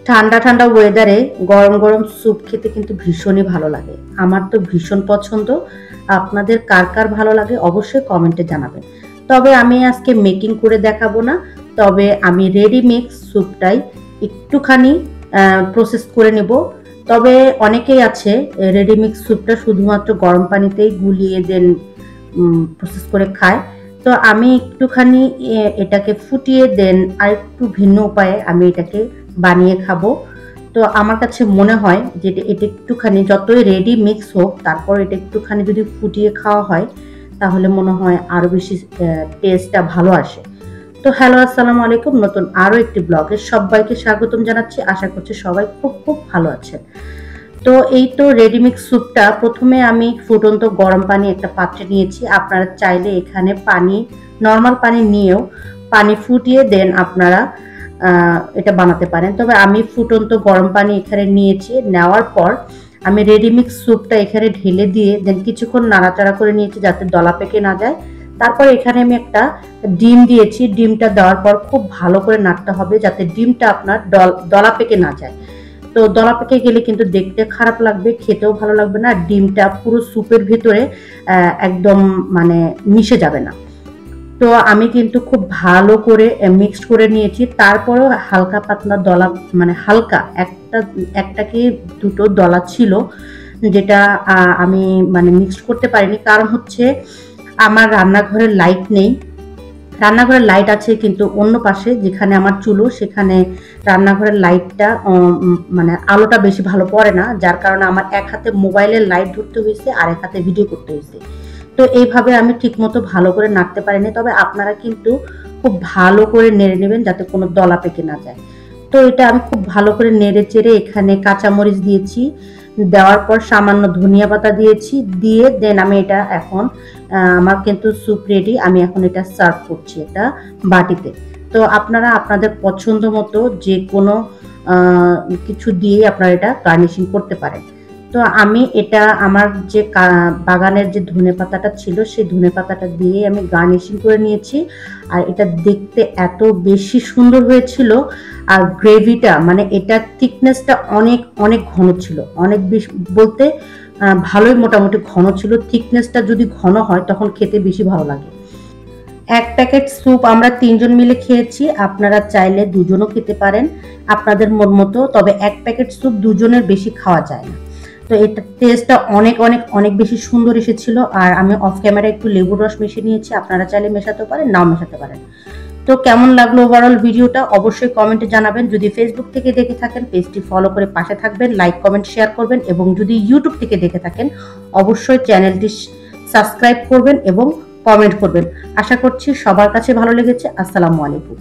ঠান্ডা ঠান্ডা ওয়েদারে গরম গরম স্যুপ খেতে কিন্তু ভীষণই ভালো লাগে। আমার তো ভীষণ পছন্দ। আপনাদের কার কার ভালো লাগে অবশ্যই কমেন্টে জানাবেন। তবে আমি আজকে মেকিং করে দেখাবো না, তবে আমি রেডি মিক্স স্যুপটাই একটুখানি প্রসেস করে নেব। তবে অনেকেই আছে রেডি মিক্স স্যুপটা শুধুমাত্র গরম পানিতেই গুলিয়ে দেন প্রসেস করে খায়। তো আমি একটুখানি এটাকে ফুটিয়ে দেন আর একটু ভিন্ন উপায়ে আমি এটাকে বানিয়ে খাবো। তো আমার কাছে মনে হয় যে এটা একটুখানি যতই রেডি মিক্স হোক, তারপর এটা একটুখানি যদি ফুটিয়ে খাওয়া হয় তাহলে মনে হয় আরো বেশি টেস্টটা ভালো আসে। তো হ্যালো, আসসালামু আলাইকুম। নতুন আরো একটি ব্লগে সবাইকে স্বাগতম জানাচ্ছি। আশা করছি সবাই খুব খুব ভালো আছেন। তো এই তো রেডিমিক্স স্যুপটা প্রথমে আমি ফুটন্ত গরম পানি একটা পাত্রে নিয়েছি। আপনারা চাইলে এখানে পানি, নর্মাল পানি নিয়েও পানি ফুটিয়ে দেন আপনারা এটা বানাতে পারেন। তবে আমি ফুটন্ত গরম পানি এখানে নিয়েছি। নেওয়ার পর আমি রেডিমিক্স স্যুপটা এখানে ঢেলে দিয়ে দেন কিছুক্ষণ নাড়াচাড়া করে নিয়েছি যাতে দলা পেকে না যায়। তারপর এখানে আমি একটা ডিম দিয়েছি। ডিমটা দেওয়ার পর খুব ভালো করে নাড়তে হবে যাতে ডিমটা আপনার দলা পেকে না যায়। তো দলা পেকে গেলে কিন্তু দেখতে খারাপ লাগবে, খেতেও ভালো লাগবে না। ডিমটা পুরো স্যুপের ভিতরে একদম মানে মিশে যাবে না। তো আমি কিন্তু খুব ভালো করে মিক্সড করে নিয়েছি। তারপরেও হালকা পাতলা দলা, মানে হালকা একটা কি দুটো দলা ছিল, যেটা আমি মানে মিক্সড করতে পারিনি। কারণ হচ্ছে আমার রান্নাঘরের লাইট নেই। রান্নাঘরের লাইট আছে কিন্তু অন্য পাশে, যেখানে আমার চুলো সেখানে রান্নাঘরের লাইটটা মানে আলোটা বেশি ভালো পড়ে না, যার কারণে আমার এক হাতে মোবাইলের লাইট ধরতে হয়েছে আর এক হাতে ভিডিও করতে হয়েছে। তো এইভাবে আমি ঠিকমতো ভালো করে নাড়তে পারিনি। তবে আপনারা কিন্তু খুব ভালো করে নেড়ে নেবেন যাতে কোনো দলা পেকে না যায়। তো এটা আমি খুব ভালো করে নেড়ে চেড়ে এখানে কাঁচামরিচ দিয়েছি। দেওয়ার পর সামান্য ধনিয়া পাতা দিয়েছি, দিয়ে দেন আমি এটা এখন আমার কিন্তু স্যুপ রেডি। আমি এখন এটা সার্ভ করছি এটা বাটিতে। তো আপনারা আপনাদের পছন্দ মতো যে কোনো কিছু দিয়ে আপনারা এটা গার্নিশিং করতে পারেন। তো আমি এটা আমার যে বাগানের যে ধনেপাতাটা ছিল সেই ধনেপাতাটা দিয়ে আমি গার্নিশিং করে নিয়েছি। আর এটা দেখতে এত বেশি সুন্দর হয়েছিল। আর গ্রেভিটা মানে এটার থিকনেসটা অনেক অনেক ঘন ছিল, অনেক বেশি বলতে ভালোই মোটামুটি ঘন ছিল। থিকনেসটা যদি ঘন হয় তখন খেতে বেশি ভালো লাগে। এক প্যাকেট স্যুপ আমরা 3 জন মিলে খেয়েছি। আপনারা চাইলে 2 জনও খেতে পারেন আপনাদের মন মতো। তবে এক প্যাকেট স্যুপ 2 জনের বেশি খাওয়া যায় না। তো এটা টেস্টটা অনেক অনেক অনেক বেশি সুন্দর এসেছিল। আর আমি অফ ক্যামেরা একটু লেবুর রস মিশিয়ে নিয়েছি, আপনারা চাইলে মেশাতে পারেন, নাও মেশাতে পারেন। তো কেমন লাগলো ওভারঅল ভিডিওটা অবশ্যই কমেন্টে জানাবেন। যদি ফেসবুক থেকে দেখে থাকেন পেজটি ফলো করে পাশে থাকবেন, লাইক কমেন্ট শেয়ার করবেন। এবং যদি ইউটিউব থেকে দেখে থাকেন অবশ্যই চ্যানেলটি সাবস্ক্রাইব করবেন এবং কমেন্ট করবেন। আশা করছি সবার কাছে ভালো লেগেছে। আসসালামু আলাইকুম।